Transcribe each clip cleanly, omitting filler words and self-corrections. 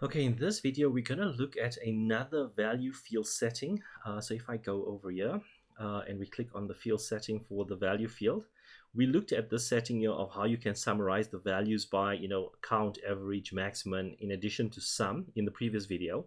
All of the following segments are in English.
Okay, in this video, we're going to look at another value field setting. So if I go over here and we click on the field setting for the value field, we looked at this setting here of how you can summarize the values by, count, average, maximum, in addition to sum in the previous video.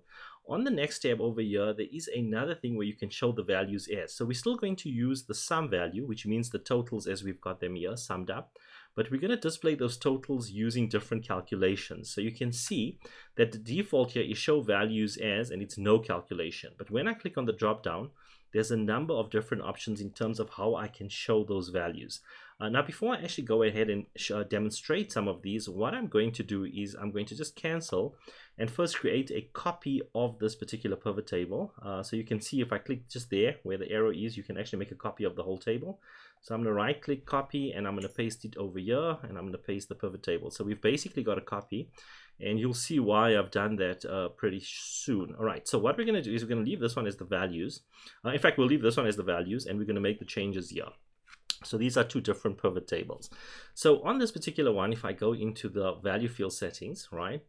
On the next tab over here, there is another thing where you can show the values as. So we're still going to use the sum value, which means the totals as we've got them here, summed up. But we're going to display those totals using different calculations. So you can see that the default here is show values as, and it's no calculation. But when I click on the drop down, there's a number of different options in terms of how I can show those values. Now, before I actually go ahead and demonstrate some of these, what I'm going to do is I'm going to just cancel and first create a copy of this particular pivot table. So you can see if I click just there where the arrow is, you can actually make a copy of the whole table. So I'm going to right click copy and I'm going to paste it over here and I'm going to paste the pivot table. So we've basically got a copy. And you'll see why I've done that pretty soon. All right, so what we're going to do is we're going to leave this one as the values. In fact, we'll leave this one as the values, and we're going to make the changes here. So these are two different pivot tables. So on this particular one, if I go into the value field settings, right,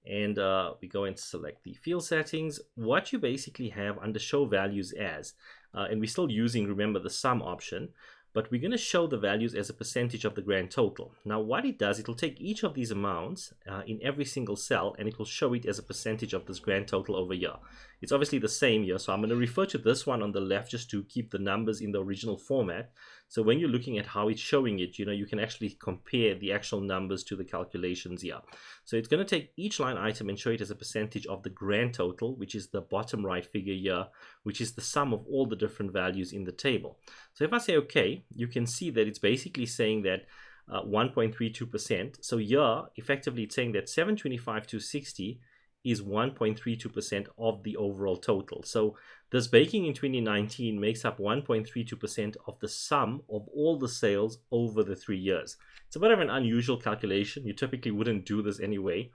and we go and select the field settings, what you basically have under show values as, and we're still using, remember, the sum option, but we're going to show the values as a percentage of the grand total. Now what it does, it'll take each of these amounts in every single cell and it will show it as a percentage of this grand total over here. It's obviously the same here, so I'm going to refer to this one on the left just to keep the numbers in the original format. So when you're looking at how it's showing it, you can actually compare the actual numbers to the calculations here. So it's going to take each line item and show it as a percentage of the grand total, which is the bottom right figure here, which is the sum of all the different values in the table. So if I say OK, you can see that it's basically saying that 1.32%. So here, effectively, it's saying that 725 to 60 is 1.32% of the overall total. So this baking in 2019 makes up 1.32% of the sum of all the sales over the 3 years. It's a bit of an unusual calculation. You typically wouldn't do this anyway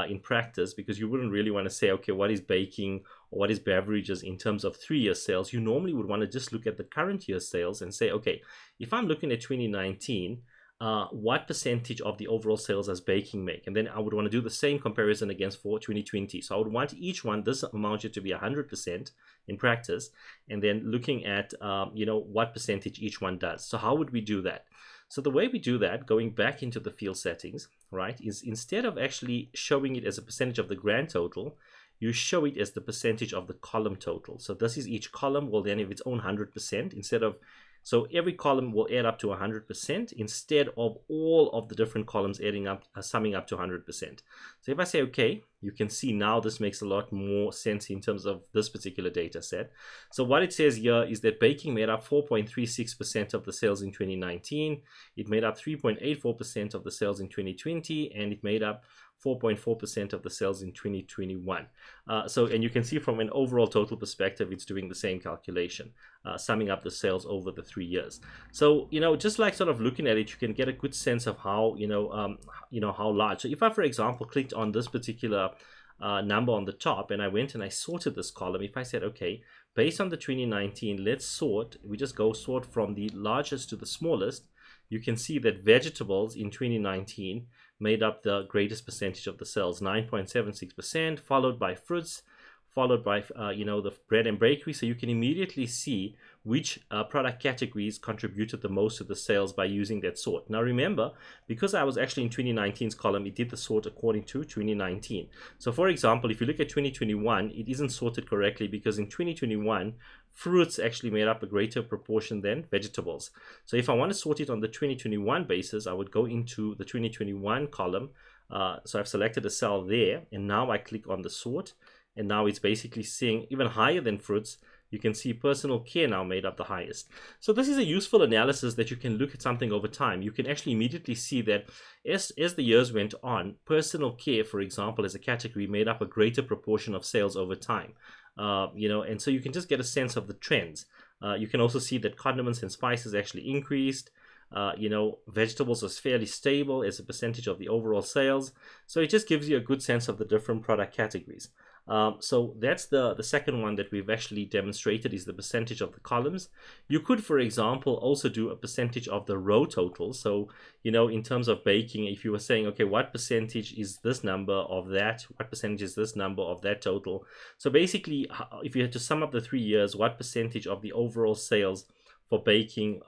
in practice, because you wouldn't really want to say, okay, what is baking or what is beverages in terms of 3-year sales. You normally would want to just look at the current year sales and say, okay, if I'm looking at 2019, what percentage of the overall sales does baking make? And then I would want to do the same comparison against for 2020. So I would want each one, this amount here, to be 100% in practice, and then looking at what percentage each one does. So how would we do that? So the way we do that, going back into the field settings, right, is instead of actually showing it as a percentage of the grand total, you show it as the percentage of the column total. So this is each column will then have its own 100% instead of, so every column will add up to 100% instead of all of the different columns adding up, summing up to 100%. So if I say OK, you can see now this makes a lot more sense in terms of this particular data set. So what it says here is that baking made up 4.36% of the sales in 2019. It made up 3.84% of the sales in 2020, and it made up 4.4% of the sales in 2021. And you can see from an overall total perspective, it's doing the same calculation, summing up the sales over the 3 years. So, just like sort of looking at it, you can get a good sense of how, how large. So if I, for example, clicked on this particular number on the top and I went and I sorted this column, if I said, okay, based on the 2019, let's sort, we just go sort from the largest to the smallest, you can see that vegetables in 2019 made up the greatest percentage of the sales, 9.76%, followed by fruits, followed by the bread and bakery. So you can immediately see which product categories contributed the most to the sales by using that sort. Now remember, because I was actually in 2019's column, it did the sort according to 2019. So for example, if you look at 2021, it isn't sorted correctly because in 2021, fruits actually made up a greater proportion than vegetables. So if I want to sort it on the 2021 basis, I would go into the 2021 column. So I've selected a cell there, and now I click on the sort. And now it's basically seeing even higher than fruits. You can see personal care now made up the highest. So this is a useful analysis that you can look at something over time. You can actually immediately see that as the years went on, personal care, for example, as a category made up a greater proportion of sales over time. And so you can just get a sense of the trends. You can also see that condiments and spices actually increased. Vegetables was fairly stable as a percentage of the overall sales. So it just gives you a good sense of the different product categories. So that's the second one that we've actually demonstrated, is the percentage of the columns. You could, for example, also do a percentage of the row total. So, in terms of baking, if you were saying, okay, what percentage is this number of that? What percentage is this number of that total? So basically, if you had to sum up the 3 years, what percentage of the overall sales for baking,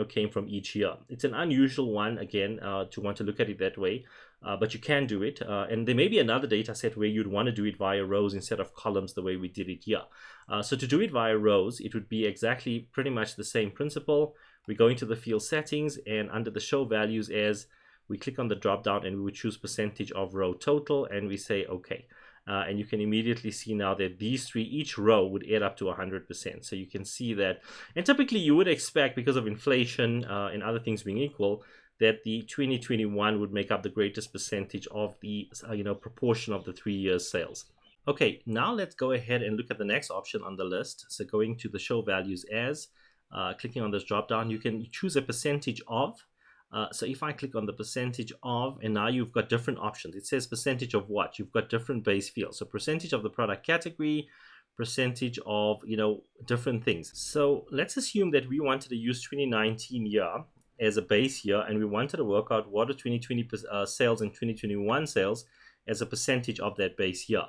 came from each year? It's an unusual one, again, to want to look at it that way. But you can do it, and there may be another data set where you'd want to do it via rows instead of columns the way we did it here. So to do it via rows, it would be exactly pretty much the same principle. We go into the field settings, and under the show values as, we click on the drop down and we would choose percentage of row total, and we say okay. And you can immediately see now that these three, each row would add up to 100%. So you can see that, and typically you would expect, because of inflation and other things being equal, that the 2021 would make up the greatest percentage of the proportion of the 3 years sales. Okay, now let's go ahead and look at the next option on the list. So going to the show values as, clicking on this drop down, you can choose a percentage of. So if I click on the percentage of, and now you've got different options. It says percentage of what? You've got different base fields. So percentage of the product category, percentage of different things. So let's assume that we wanted to use 2019 year as a base year, and we wanted to work out what are 2020 sales and 2021 sales as a percentage of that base year.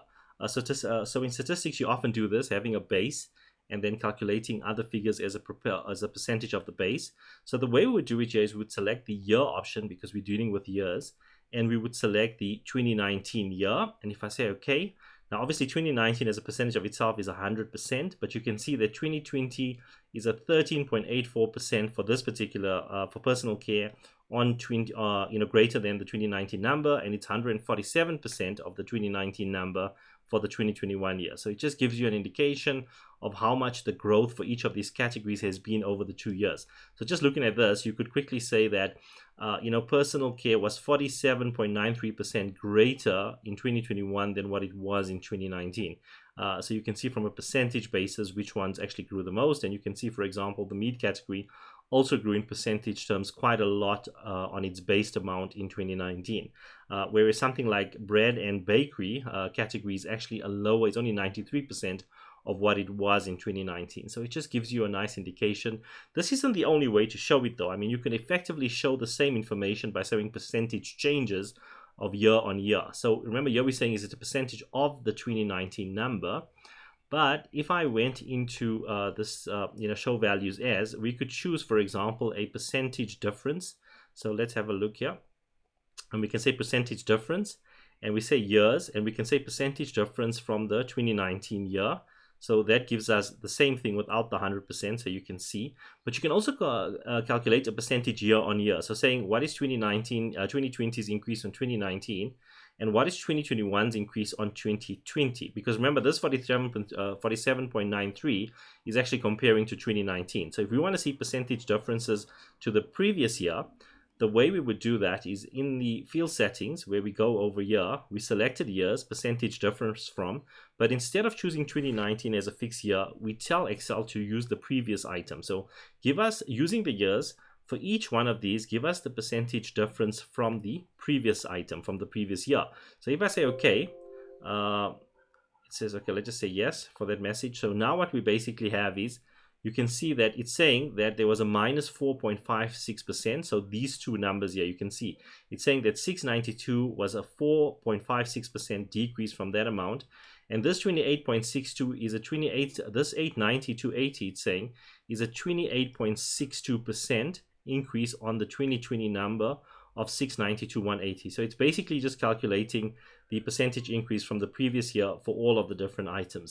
So in statistics, you often do this, having a base and then calculating other figures as a percentage of the base. So the way we would do it here is we would select the year option, because we're dealing with years, and we would select the 2019 year. And if I say okay, now obviously 2019 as a percentage of itself is 100%, but you can see that 2020 is at 13.84% for this particular, for personal care, on greater than the 2019 number, and it's 147% of the 2019 number for the 2021 year. So it just gives you an indication of how much the growth for each of these categories has been over the 2 years. So just looking at this, you could quickly say that personal care was 47.93% greater in 2021 than what it was in 2019. So you can see from a percentage basis which ones actually grew the most, and you can see, for example, the meat category also grew in percentage terms quite a lot on its based amount in 2019. Whereas something like bread and bakery category is actually a lower, it's only 93% of what it was in 2019. So it just gives you a nice indication. This isn't the only way to show it though. I mean, you can effectively show the same information by showing percentage changes of year on year. So remember, here we're saying is it a percentage of the 2019 number. But if I went into this, show values as, we could choose, for example, a percentage difference. So let's have a look here. And we can say percentage difference, and we say years, and we can say percentage difference from the 2019 year. So that gives us the same thing without the 100%, so you can see. But you can also calculate a percentage year on year. So saying what is 2020's increase on 2019, and what is 2021's increase on 2020? Because remember, this 47.93 is actually comparing to 2019. So if we want to see percentage differences to the previous year, the way we would do that is in the field settings, where we go over here, we selected years, percentage difference from, but instead of choosing 2019 as a fixed year, we tell Excel to use the previous item. So give us, using the years, for each one of these, give us the percentage difference from the previous item, from the previous year. So if I say okay, it says, okay, let's just say yes for that message. So now what we basically have is, you can see that it's saying that there was a minus 4.56%. So these two numbers here, you can see it's saying that 692 was a 4.56% decrease from that amount. And this 28.62 is a 28, this 890 to 80, it's saying, is a 28.62% increase on the 2020 number of 690 to 180. So it's basically just calculating the percentage increase from the previous year for all of the different items.